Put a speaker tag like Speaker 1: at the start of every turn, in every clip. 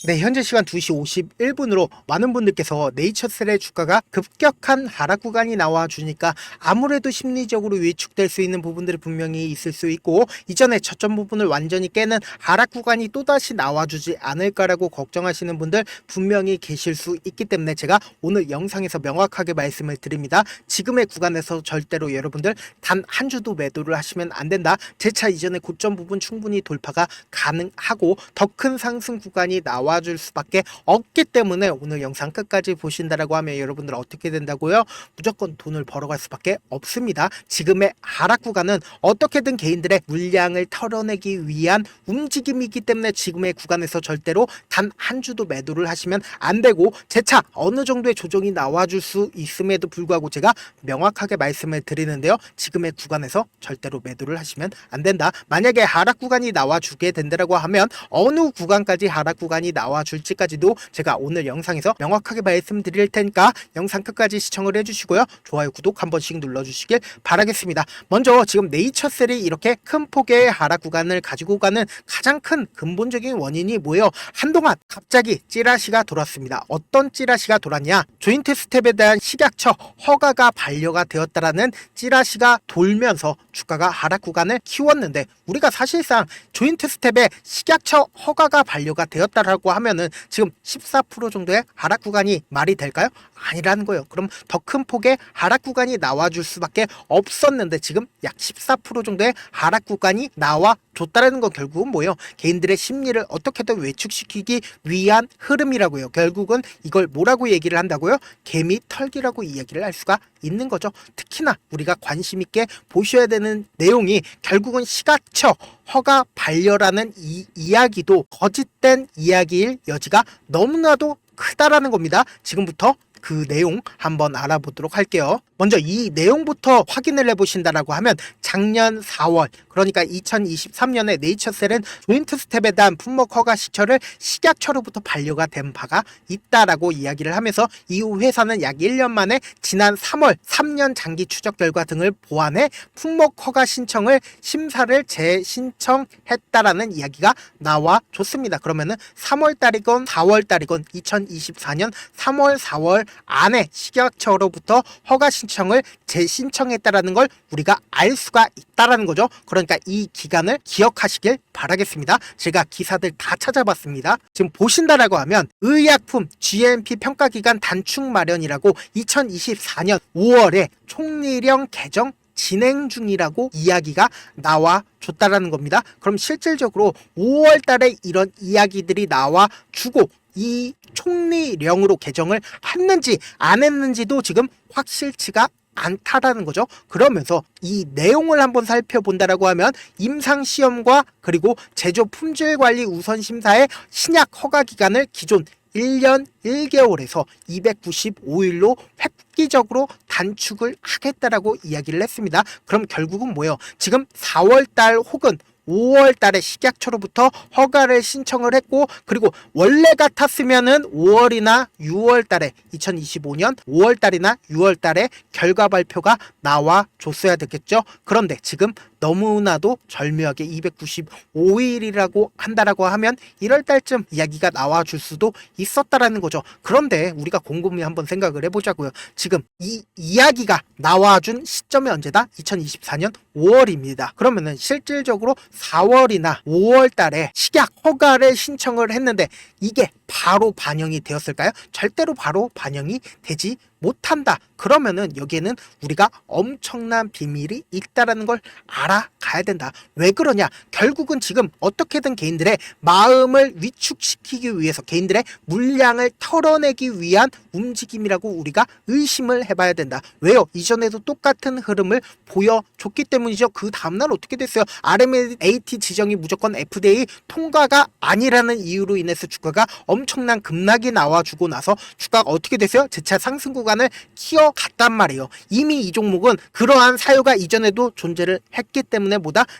Speaker 1: 네, 현재 시간 2시 51분으로 많은 분들께서 네이처셀의 주가가 급격한 하락 구간이 나와주니까 아무래도 심리적으로 위축될 수 있는 부분들이 분명히 있을 수 있고, 이전에 저점 부분을 완전히 깨는 하락 구간이 또다시 나와주지 않을까라고 걱정하시는 분들 분명히 계실 수 있기 때문에 제가 오늘 영상에서 명확하게 말씀을 드립니다. 지금의 구간에서 절대로 여러분들 단 한 주도 매도를 하시면 안 된다. 재차 이전의 고점 부분 충분히 돌파가 가능하고 더 큰 상승 구간이 나와줄 수밖에 없기 때문에 오늘 영상 끝까지 보신다라고 하면 여러분들 어떻게 된다고요? 무조건 돈을 벌어갈 수밖에 없습니다. 지금의 하락 구간은 어떻게든 개인들의 물량을 털어내기 위한 움직임이기 때문에 지금의 구간에서 절대로 단 한 주도 매도를 하시면 안 되고, 재차 어느 정도의 조정이 나와줄 수 있음에도 불구하고 제가 명확하게 말씀을 드리는데요. 지금의 구간에서 절대로 매도를 하시면 안 된다. 만약에 하락 구간이 나와주게 된다라고 하면 어느 구간까지 하락 구간이 나와줄지까지도 제가 오늘 영상에서 명확하게 말씀드릴 테니까 영상 끝까지 시청을 해주시고요. 좋아요, 구독 한 번씩 눌러주시길 바라겠습니다. 먼저 지금 네이처셀이 이렇게 큰 폭의 하락 구간을 가지고 가는 가장 큰 근본적인 원인이 뭐예요? 한동안 갑자기 찌라시가 돌았습니다. 어떤 찌라시가 돌았냐? 조인트 스텝에 대한 식약처 허가가 반려가 되었다라는 찌라시가 돌면서 주가가 하락 구간을 키웠는데, 우리가 사실상 조인트 스텝에 식약처 허가가 반려가 되었다라고 하면은 지금 14% 정도의 하락 구간이 말이 될까요? 아니라는 거예요. 그럼 더 큰 폭의 하락 구간이 나와줄 수밖에 없었는데 지금 약 14% 정도의 하락 구간이 나와줬다라는 건 결국은 뭐예요? 개인들의 심리를 어떻게든 외축시키기 위한 흐름이라고요. 결국은 이걸 뭐라고 얘기를 한다고요? 개미 털기라고 이야기를 할 수가 있는 거죠. 특히나 우리가 관심 있게 보셔야 되는 내용이 결국은 식약처 허가 반려라는 이 이야기도 거짓된 이야기일 여지가 너무나도 크다라는 겁니다. 지금부터 그 내용 한번 알아보도록 할게요. 먼저 이 내용부터 확인을 해보신다라고 하면 작년 4월, 그러니까 2023년에 네이처셀은 조인트 스텝에 대한 품목 허가 시처를 식약처로부터 반려가 된 바가 있다라고 이야기를 하면서 이후 회사는 약 1년 만에 지난 3월 3년 장기 추적 결과 등을 보완해 품목 허가 신청을 심사를 재신청했다라는 이야기가 나와줬습니다. 그러면은 3월 달이건 4월 달이건 2024년 3월 4월 안에 식약처로부터 허가 신청을 재신청했다라는 걸 우리가 알 수가 있다라는 거죠. 그러니까 이 기간을 기억하시길 바라겠습니다. 제가 기사들 다 찾아봤습니다. 지금 보신다라고 하면 의약품 GMP 평가기간 단축 마련이라고 2024년 5월에 총리령 개정 진행 중이라고 이야기가 나와줬다라는 겁니다. 그럼 실질적으로 5월 달에 이런 이야기들이 나와주고 이 총리령으로 개정을 했는지 안 했는지도 지금 확실치가 않다라는 거죠. 그러면서 이 내용을 한번 살펴본다라고 하면 임상시험과 그리고 제조 품질관리 우선심사의 신약 허가 기간을 기존 1년 1개월에서 295일로 획기적으로 단축을 하겠다라고 이야기를 했습니다. 그럼 결국은 뭐예요? 지금 4월달 혹은 5월 달에 식약처로부터 허가를 신청을 했고, 그리고 원래 같았으면은 5월이나 6월 달에 2025년 5월 달이나 6월 달에 결과 발표가 나와 줬어야 됐겠죠. 그런데 지금 너무나도 절묘하게 295일이라고 한다라고 하면 1월 달쯤 이야기가 나와 줄 수도 있었다라는 거죠. 그런데 우리가 곰곰이 한번 생각을 해보자고요. 지금 이 이야기가 나와준 시점이 언제다? 2024년 5월입니다. 그러면은 실질적으로 4월이나 5월 달에 식약 허가를 신청을 했는데 이게 바로 반영이 되었을까요? 절대로 바로 반영이 되지 못한다. 그러면은 여기에는 우리가 엄청난 비밀이 있다라는 걸 알아가야 된다. 왜 그러냐? 결국은 지금 어떻게든 개인들의 마음을 위축시키기 위해서 개인들의 물량을 털어내기 위한 움직임이라고 우리가 의심을 해봐야 된다. 왜요? 이전에도 똑같은 흐름을 보여줬기 때문이죠. 그 다음날 어떻게 됐어요? RMAT 지정이 무조건 FDA 통과가 아니라는 이유로 인해서 주가가 엄청난 급락이 나와주고 나서 주가가 어떻게 됐어요? 재차 상승 구간을 키워갔단 말이에요. 이미 이 종목은 그러한 사유가 이전에도 존재를 했기 때문에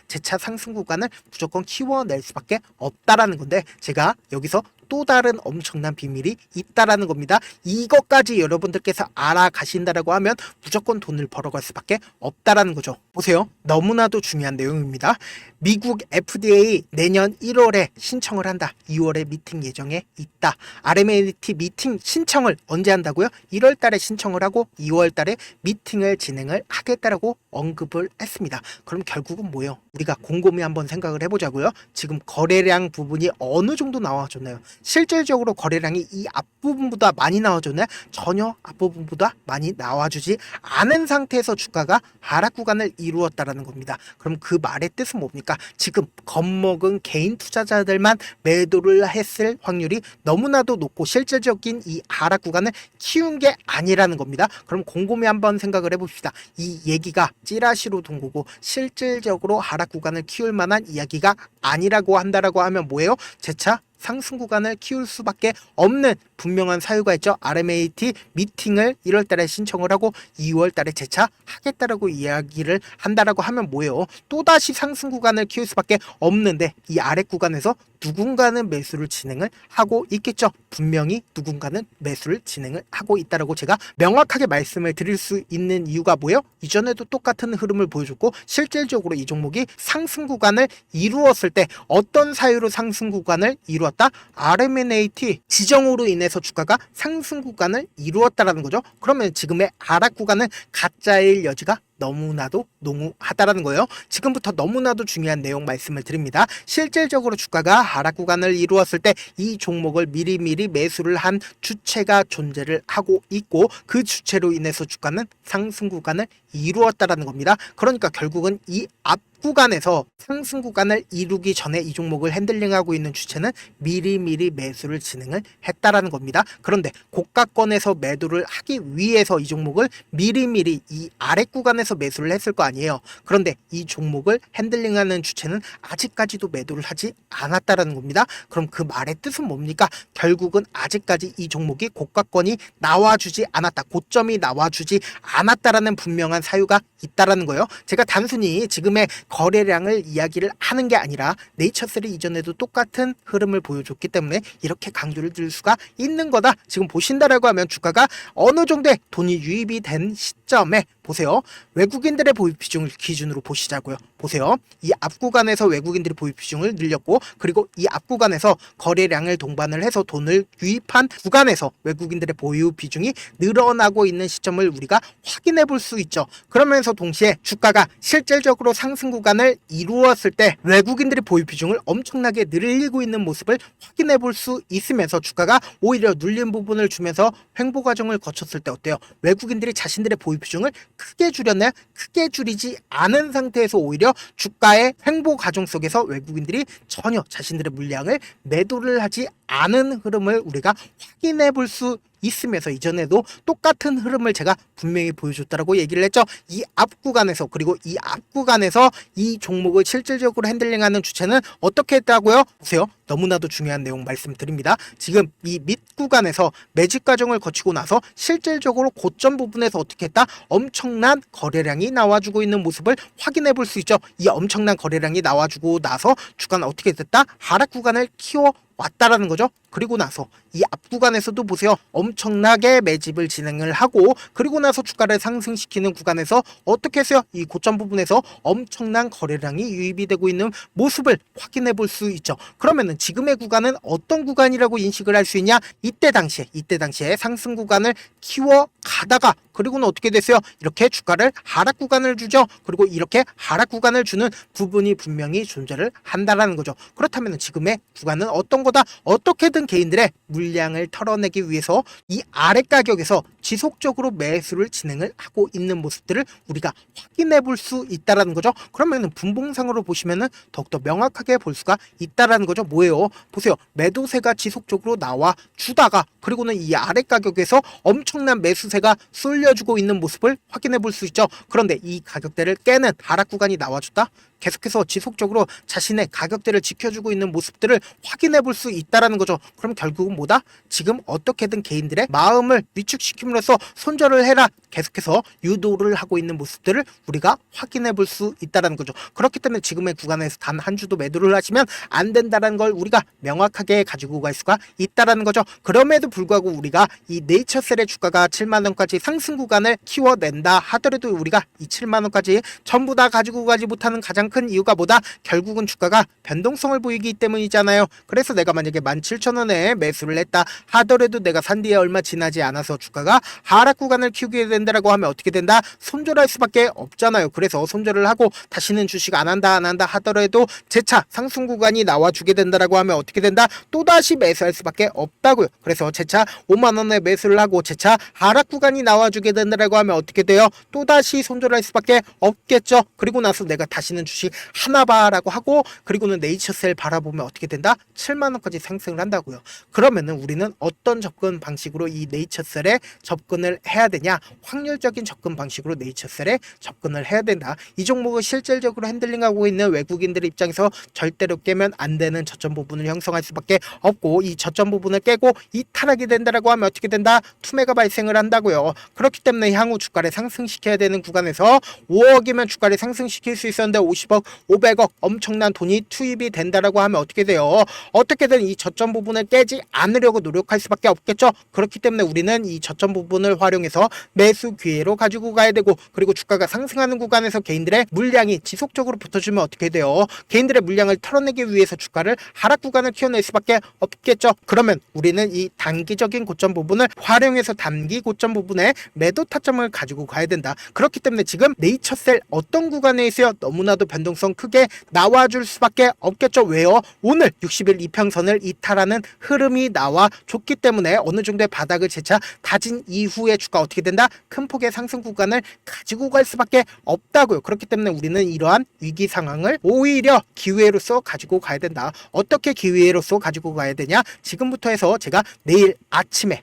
Speaker 1: 재차 상승 구간을 무조건 키워낼 수밖에 없다라는 건데, 제가 여기서 또 다른 엄청난 비밀이 있다라는 겁니다. 이것까지 여러분들께서 알아가신다라고 하면 무조건 돈을 벌어갈 수밖에 없다라는 거죠. 보세요. 너무나도 중요한 내용입니다. 미국 FDA 내년 1월에 신청을 한다. 2월에 미팅 예정에 있다. RMAT 미팅 신청을 언제 한다고요? 1월 달에 신청을 하고 2월 달에 미팅을 진행을 하겠다라고 언급을 했습니다. 그럼 결국은 뭐예요? 우리가 곰곰이 한번 생각을 해보자고요. 지금 거래량 부분이 어느 정도 나와줬나요? 실질적으로 거래량이 이 앞부분보다 많이 나와줬나요? 전혀 앞부분보다 많이 나와주지 않은 상태에서 주가가 하락 구간을 이루었다라는 겁니다. 그럼 그 말의 뜻은 뭡니까? 지금 겁먹은 개인 투자자들만 매도를 했을 확률이 너무나도 높고 실질적인 이 하락 구간을 키운 게 아니라는 겁니다. 그럼 곰곰이 한번 생각을 해봅시다. 이 얘기가 찌라시로 돈 거고 실질적으로 하락 구간을 키울 만한 이야기가 아니라고 한다라고 하면 뭐예요? 재차 상승 구간을 키울 수밖에 없는 분명한 사유가 있죠. RMAT 미팅을 1월 달에 신청을 하고 2월 달에 재차 하겠다라고 이야기를 한다라고 하면 뭐예요? 또다시 상승 구간을 키울 수밖에 없는데 이 아래 구간에서 누군가는 매수를 진행을 하고 있겠죠. 분명히 누군가는 매수를 진행을 하고 있다라고 제가 명확하게 말씀을 드릴 수 있는 이유가 뭐예요? 이전에도 똑같은 흐름을 보여줬고 실질적으로 이 종목이 상승 구간을 이루었을 때 어떤 사유로 상승 구간을 이루었다? RMAT 지정으로 인해서 주가가 상승 구간을 이루었다라는 거죠. 그러면 지금의 하락 구간은 가짜일 여지가 너무나도 농후하다라는 거예요. 지금부터 너무나도 중요한 내용 말씀을 드립니다. 실질적으로 주가가 하락 구간을 이루었을 때 이 종목을 미리미리 매수를 한 주체가 존재를 하고 있고 그 주체로 인해서 주가는 상승 구간을 이루었다라는 겁니다. 그러니까 결국은 이 앞 구간에서 상승 구간을 이루기 전에 이 종목을 핸들링하고 있는 주체는 미리미리 매수를 진행을 했다라는 겁니다. 그런데 고가권에서 매도를 하기 위해서 이 종목을 미리미리 이 아래 구간에서 매수를 했을 거 아니에요. 그런데 이 종목을 핸들링하는 주체는 아직까지도 매도를 하지 않았다라는 겁니다. 그럼 그 말의 뜻은 뭡니까? 결국은 아직까지 이 종목이 고가권이 나와주지 않았다. 고점이 나와주지 않았다라는 분명한 사유가 있다라는 거예요. 제가 단순히 지금의 거래량을 이야기를 하는 게 아니라 네이처셀이 이전에도 똑같은 흐름을 보여줬기 때문에 이렇게 강조를 드릴 수가 있는 거다. 지금 보신다라고 하면 주가가 어느 정도의 돈이 유입이 된 시점에 보세요. 외국인들의 보유 비중을 기준으로 보시자고요. 보세요. 이 앞 구간에서 외국인들의 보유 비중을 늘렸고 그리고 이 앞 구간에서 거래량을 동반을 해서 돈을 유입한 구간에서 외국인들의 보유 비중이 늘어나고 있는 시점을 우리가 확인해 볼 수 있죠. 그러면서 동시에 주가가 실질적으로 상승 구간을 이루었을 때 외국인들의 보유 비중을 엄청나게 늘리고 있는 모습을 확인해 볼 수 있으면서 주가가 오히려 눌린 부분을 주면서 횡보 과정을 거쳤을 때 어때요? 외국인들이 자신들의 보유 비중을 크게 줄였나요? 크게 줄이지 않은 상태에서 오히려 주가의 횡보 과정 속에서 외국인들이 전혀 자신들의 물량을 매도를 하지 않은 흐름을 우리가 확인해 볼 수 있으면서 이전에도 똑같은 흐름을 제가 분명히 보여줬다라고 얘기를 했죠. 이 앞 구간에서 그리고 이 앞 구간에서 이 종목을 실질적으로 핸들링하는 주체는 어떻게 했다고요? 보세요. 너무나도 중요한 내용 말씀드립니다. 지금 이 밑 구간에서 매집 과정을 거치고 나서 실질적으로 고점 부분에서 어떻게 했다? 엄청난 거래량이 나와주고 있는 모습을 확인해 볼 수 있죠. 이 엄청난 거래량이 나와주고 나서 주가는 어떻게 됐다? 하락 구간을 키워 왔다라는 거죠. 그리고 나서 이 앞 구간에서도 보세요. 엄청나게 매집을 진행을 하고 그리고 나서 주가를 상승시키는 구간에서 어떻게 했어요? 이 고점 부분에서 엄청난 거래량이 유입이 되고 있는 모습을 확인해 볼 수 있죠. 그러면은 지금의 구간은 어떤 구간이라고 인식을 할 수 있냐? 이때 당시에 상승 구간을 키워 가다가 그리고는 어떻게 됐어요? 이렇게 주가를 하락 구간을 주죠. 그리고 이렇게 하락 구간을 주는 부분이 분명히 존재를 한다라는 거죠. 그렇다면 지금의 구간은 어떤 거다? 어떻게든 개인들의 물량을 털어내기 위해서 이 아래 가격에서 지속적으로 매수를 진행을 하고 있는 모습들을 우리가 확인해 볼 수 있다라는 거죠. 그러면은 분봉상으로 보시면은 더욱더 명확하게 볼 수가 있다라는 거죠. 뭐예요? 보세요. 매도세가 지속적으로 나와 주다가 그리고는 이 아래 가격에서 엄청난 매수세가 쏠려주고 있는 모습을 확인해 볼 수 있죠. 그런데 이 가격대를 깨는 하락 구간이 나와줬다? 계속해서 지속적으로 자신의 가격대를 지켜주고 있는 모습들을 확인해 볼 수 있다라는 거죠. 그럼 결국은 뭐다? 지금 어떻게든 개인들의 마음을 위축시킴으로써 손절을 해라, 계속해서 유도를 하고 있는 모습들을 우리가 확인해 볼 수 있다는 거죠. 그렇기 때문에 지금의 구간에서 단 한 주도 매도를 하시면 안 된다는 걸 우리가 명확하게 가지고 갈 수가 있다는 거죠. 그럼에도 불구하고 우리가 이 네이처셀의 주가가 7만원까지 상승 구간을 키워낸다 하더라도 우리가 이 7만원까지 전부 다 가지고 가지 못하는 가장 큰 이유가 뭐다? 결국은 주가가 변동성을 보이기 때문이잖아요. 그래서 내가 만약에 17,000원에 매수를 했다 하더라도 내가 산 뒤에 얼마 지나지 않아서 주가가 하락 구간을 키우게 된다라고 하면 어떻게 된다? 손절할 수밖에 없잖아요. 그래서 손절을 하고 다시는 주식 안 한다 하더라도 재차 상승 구간이 나와주게 된다라고 하면 어떻게 된다? 또다시 매수할 수밖에 없다고요. 그래서 재차 5만원에 매수를 하고 재차 하락 구간이 나와주게 된다라고 하면 어떻게 돼요? 또다시 손절할 수밖에 없겠죠. 그리고 나서 내가 다시는 주식 하나 봐라고 하고 그리고는 네이처셀 바라보면 어떻게 된다? 7만원까지 상승을 한다고요. 그러면은 우리는 어떤 접근 방식으로 이 네이처셀에 접근을 해야 되냐? 확률적인 접근 방식으로 네이처셀에 접근을 해야 된다. 이 종목을 실질적으로 핸들링하고 있는 외국인들 입장에서 절대로 깨면 안 되는 저점 부분을 형성할 수밖에 없고 이 저점 부분을 깨고 이탈하게 된다라고 하면 어떻게 된다? 투매가 발생을 한다고요. 그렇기 때문에 향후 주가를 상승시켜야 되는 구간에서 5억이면 주가를 상승시킬 수 있었는데 50억, 500억 엄청난 돈이 투입이 된다라고 하면 어떻게 돼요? 어떻게든 이 저점 부분을 깨지 않으려고 노력할 수밖에 없겠죠. 그렇기 때문에 우리는 이 저점 부분을 활용해서 매수 기회로 가지고 가야 되고 그리고 주가가 상승하는 구간에서 개인들의 물량이 지속적으로 붙어주면 어떻게 돼요? 개인들의 물량을 털어내기 위해서 주가를 하락 구간을 키워낼 수밖에 없겠죠. 그러면 우리는 이 단기적인 고점 부분을 활용해서 단기 고점 부분에 매도 타점을 가지고 가야 된다. 그렇기 때문에 지금 네이처셀 어떤 구간에 있어요? 너무나도 변동성 크게 나와줄 수밖에 없겠죠. 왜요? 오늘 60일 이평선을 이탈하는 흐름이 나와줬기 때문에 어느 정도의 바닥을 재차 다진 이후에 주가 어떻게 된다? 큰 폭의 상승 구간을 가지고 갈 수밖에 없다고요. 그렇기 때문에 우리는 이러한 위기 상황을 오히려 기회로서 가지고 가야 된다. 어떻게 기회로서 가지고 가야 되냐? 지금부터 해서 제가 내일 아침에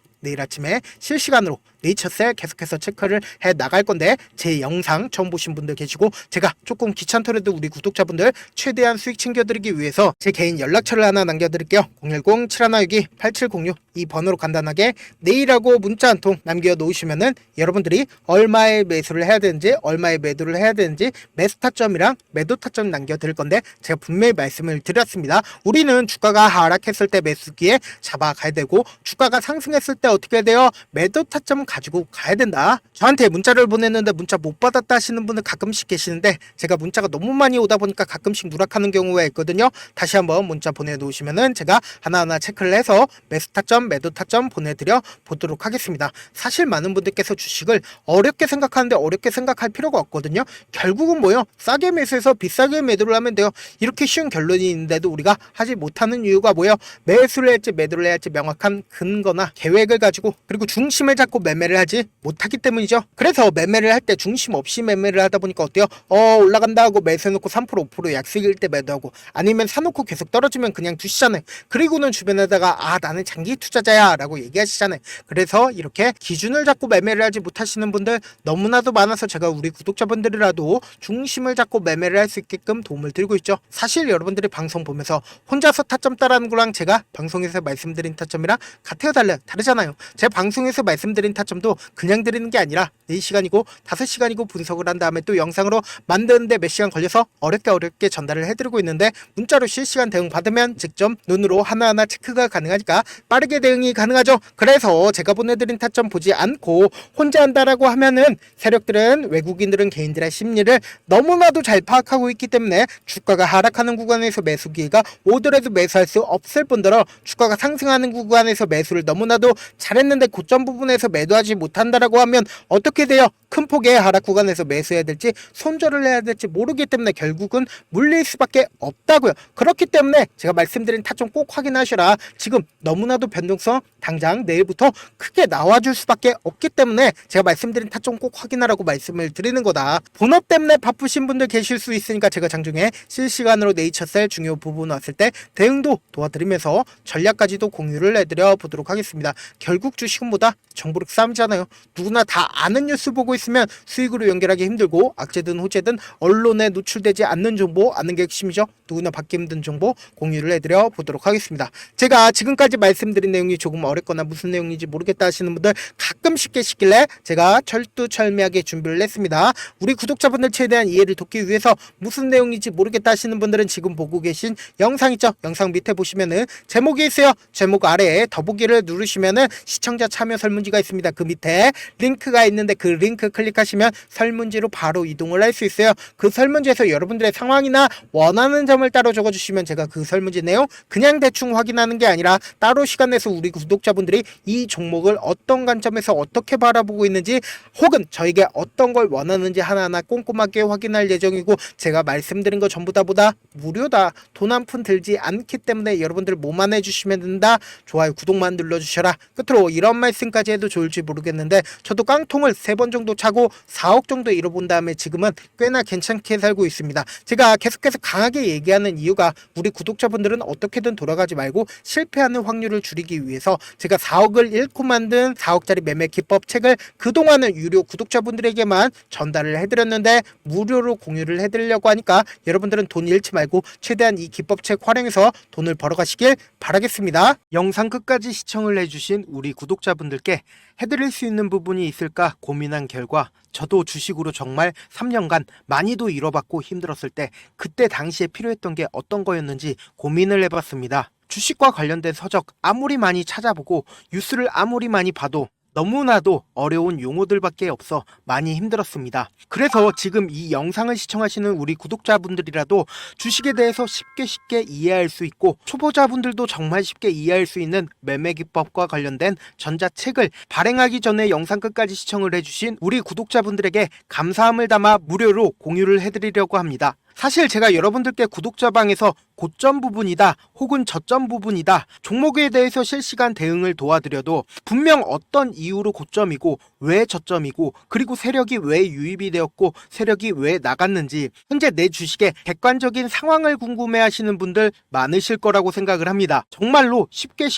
Speaker 1: 실시간으로 네이처셀 계속해서 체크를 해 나갈 건데 제 영상 처음 보신 분들 계시고 제가 조금 귀찮더라도 우리 구독자분들 최대한 수익 챙겨드리기 위해서 제 개인 연락처를 하나 남겨드릴게요. 010-7162-8706 이 번호로 간단하게 내일하고 문자 한 통 남겨놓으시면은 여러분들이 얼마의 매수를 해야 되는지 얼마의 매도를 해야 되는지 매수 타점이랑 매도 타점 남겨드릴 건데 제가 분명히 말씀을 드렸습니다. 우리는 주가가 하락했을 때 매수기에 잡아가야 되고 주가가 상승했을 때 어떻게 해야 돼요? 매도 타점 가지고 가야 된다. 저한테 문자를 보냈는데 문자 못 받았다 하시는 분들 가끔씩 계시는데 제가 문자가 너무 많이 오다 보니까 가끔씩 누락하는 경우가 있거든요. 다시 한번 문자 보내놓으시면은 제가 하나하나 체크를 해서 매수 타점, 매도 타점 보내드려 보도록 하겠습니다. 사실 많은 분들께서 주식을 어렵게 생각하는데 어렵게 생각할 필요가 없거든요. 결국은 뭐요? 싸게 매수해서 비싸게 매도를 하면 돼요. 이렇게 쉬운 결론이 있는데도 우리가 하지 못하는 이유가 뭐예요? 매수를 할지 매도를 해야 할지 명확한 근거나 계획을 가지고 그리고 중심을 잡고 매매를 하지 못하기 때문이죠. 그래서 매매를 할 때 중심 없이 매매를 하다 보니까 어때요? 올라간다 하고 매수해놓고 3% 5% 약속일 때 매도하고 아니면 사놓고 계속 떨어지면 그냥 두시잖아요. 그리고는 주변에다가 나는 장기 투자자야 라고 얘기하시잖아요. 그래서 이렇게 기준을 잡고 매매를 하지 못하시는 분들 너무나도 많아서 제가 우리 구독자분들이라도 중심을 잡고 매매를 할 수 있게끔 도움을 드리고 있죠. 사실 여러분들이 방송 보면서 혼자서 타점 따라하는 거랑 제가 방송에서 말씀드린 타점이랑 같아요 달라요? 다르잖아요. 제 방송에서 말씀드린 타점도 그냥 드리는 게 아니라 4시간이고 5시간이고 분석을 한 다음에 또 영상으로 만드는데 몇 시간 걸려서 어렵게 전달을 해드리고 있는데 문자로 실시간 대응 받으면 직접 눈으로 하나하나 체크가 가능하니까 빠르게 대응이 가능하죠. 그래서 제가 보내드린 타점 보지 않고 혼자 한다라고 하면은 세력들은 외국인들은 개인들의 심리를 너무나도 잘 파악하고 있기 때문에 주가가 하락하는 구간에서 매수 기회가 오더라도 매수할 수 없을 뿐더러 주가가 상승하는 구간에서 매수를 너무나도 잘했는데 고점 부분에서 매도하지 못한다라고 하면 어떻게 돼요? 큰 폭의 하락 구간에서 매수해야 될지 손절을 해야 될지 모르기 때문에 결국은 물릴 수밖에 없다고요. 그렇기 때문에 제가 말씀드린 타점 꼭 확인하셔라. 지금 너무나도 변동성 당장 내일부터 크게 나와줄 수밖에 없기 때문에 제가 말씀드린 타점 꼭 확인하라고 말씀을 드리는 거다. 본업 때문에 바쁘신 분들 계실 수 있으니까 제가 장중에 실시간으로 네이처셀 중요 부분 왔을 때 대응도 도와드리면서 전략까지도 공유를 해드려 보도록 하겠습니다. 결국 주식은 뭐다? 정보력 싸움이잖아요. 누구나 다 아는 뉴스 보고 있으면 수익으로 연결하기 힘들고 악재든 호재든 언론에 노출되지 않는 정보 아는 게 핵심이죠. 누구나 받기 힘든 정보 공유를 해드려 보도록 하겠습니다. 제가 지금까지 말씀드린 내용이 조금 어렵거나 무슨 내용인지 모르겠다 하시는 분들 가끔씩 계시길래 제가 철두철미하게 준비를 했습니다. 우리 구독자분들 최대한 이해를 돕기 위해서 무슨 내용인지 모르겠다 하시는 분들은 지금 보고 계신 영상 있죠? 영상 밑에 보시면은 제목이 있어요. 제목 아래에 더보기를 누르시면은 시청자 참여 설문지가 있습니다. 그 밑에 링크가 있는데 그 링크 클릭하시면 설문지로 바로 이동을 할 수 있어요. 그 설문지에서 여러분들의 상황이나 원하는 점을 따로 적어주시면 제가 그 설문지 내용 그냥 대충 확인하는 게 아니라 따로 시간 내서 우리 구독자분들이 이 종목을 어떤 관점에서 어떻게 바라보고 있는지 혹은 저에게 어떤 걸 원하는지 하나하나 꼼꼼하게 확인할 예정이고, 제가 말씀드린 거 전부 다 보다 무료다. 돈 한 푼 들지 않기 때문에 여러분들 뭐만 해주시면 된다. 좋아요 구독만 눌러주셔라. 끝으로 이런 말씀까지 해도 좋을지 모르겠는데 저도 깡통을 3번 정도 차고 4억 정도 잃어본 다음에 지금은 꽤나 괜찮게 살고 있습니다. 제가 계속해서 강하게 얘기하는 이유가 우리 구독자분들은 어떻게든 돌아가지 말고 실패하는 확률을 줄이기 위해서 제가 4억을 잃고 만든 4억짜리 매매 기법 책을 그동안은 유료 구독자분들에게만 전달을 해드렸는데 무료로 공유를 해드리려고 하니까 여러분들은 돈 잃지 말고 최대한 이 기법책 활용해서 돈을 벌어가시길 바라겠습니다. 영상 끝까지 시청을 해주신 우리 구독자분들께 해드릴 수 있는 부분이 있을까 고민한 결과 저도 주식으로 정말 3년간 많이도 잃어봤고 힘들었을 때 그때 당시에 필요했던 게 어떤 거였는지 고민을 해봤습니다. 주식과 관련된 서적 아무리 많이 찾아보고 뉴스를 아무리 많이 봐도 너무나도 어려운 용어들밖에 없어 많이 힘들었습니다. 그래서 지금 이 영상을 시청하시는 우리 구독자분들이라도 주식에 대해서 쉽게 이해할 수 있고 초보자분들도 정말 쉽게 이해할 수 있는 매매 기법과 관련된 전자책을 발행하기 전에 영상 끝까지 시청을 해주신 우리 구독자분들에게 감사함을 담아 무료로 공유를 해드리려고 합니다. 사실 제가 여러분들께 구독자방에서 고점 부분이다 혹은 저점 부분이다 종목에 대해서 실시간 대응을 도와드려도 분명 어떤 이유로 고점이고 왜 저점이고 그리고 세력이 왜 유입이 되었고 세력이 왜 나갔는지 현재 내 주식의 객관적인 상황을 궁금해하시는 분들 많으실 거라고 생각을 합니다. 정말로 쉽게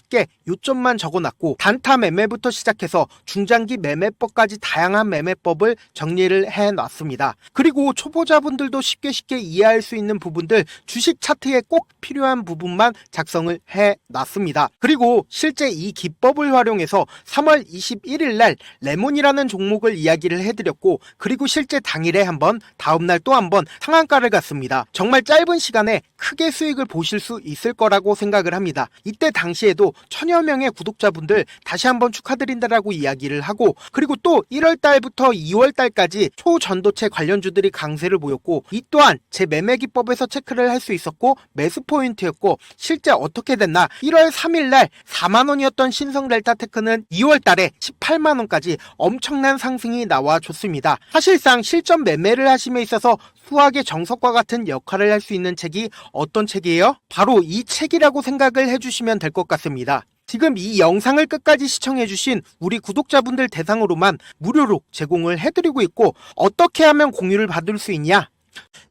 Speaker 1: 요점만 적어놨고 단타 매매부터 시작해서 중장기 매매법까지 다양한 매매법을 정리를 해놨습니다. 그리고 초보자분들도 쉽게 이해할 수 있는 부분들 주식 차트에 꼭 필요한 부분만 작성을 해놨습니다. 그리고 실제 이 기법을 활용해서 3월 21일 날 레몬이라는 종목을 이야기를 해드렸고 그리고 실제 당일에 한번 다음날 또 한번 상한가를 갔습니다. 정말 짧은 시간에 크게 수익을 보실 수 있을 거라고 생각을 합니다. 이때 당시에도 1000여 명의 구독자분들 다시 한번 축하드린다라고 이야기를 하고 그리고 또 1월 달부터 2월 달까지 초전도체 관련주들이 강세를 보였고 이 또한 제 매매 기법에서 체크를 할 수 있었고 매수 포인트였고 실제 어떻게 됐나 1월 3일 날 4만원이었던 신성 델타테크는 2월 달에 18만원까지 엄청난 상승이 나와줬습니다. 사실상 실전 매매를 하심에 있어서 수학의 정석과 같은 역할을 할 수 있는 책이 어떤 책이에요? 바로 이 책이라고 생각을 해주시면 될 것 같습니다. 지금 이 영상을 끝까지 시청해주신 우리 구독자분들 대상으로만 무료로 제공을 해드리고 있고 어떻게 하면 공유를 받을 수 있냐?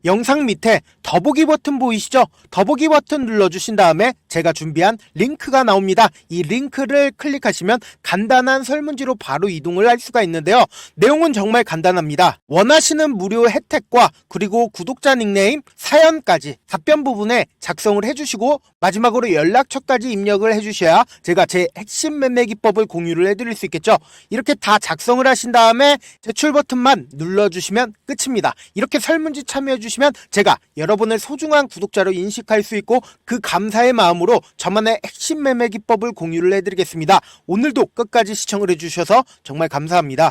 Speaker 1: 영상 밑에 더보기 버튼 보이시죠? 더보기 버튼 눌러주신 다음에 제가 준비한 링크가 나옵니다. 이 링크를 클릭하시면 간단한 설문지로 바로 이동을 할 수가 있는데요. 내용은 정말 간단합니다. 원하시는 무료 혜택과 그리고 구독자 닉네임, 사연까지 답변 부분에 작성을 해주시고 마지막으로 연락처까지 입력을 해주셔야 제가 제 핵심 매매 기법을 공유를 해드릴 수 있겠죠. 이렇게 다 작성을 하신 다음에 제출 버튼만 눌러주시면 끝입니다. 이렇게 설문지 참여해주시면 제가 여러분을 소중한 구독자로 인식할 수 있고 그 감사의 마음으로 저만의 핵심 매매 기법을 공유를 해드리겠습니다. 오늘도 끝까지 시청을 해주셔서 정말 감사합니다.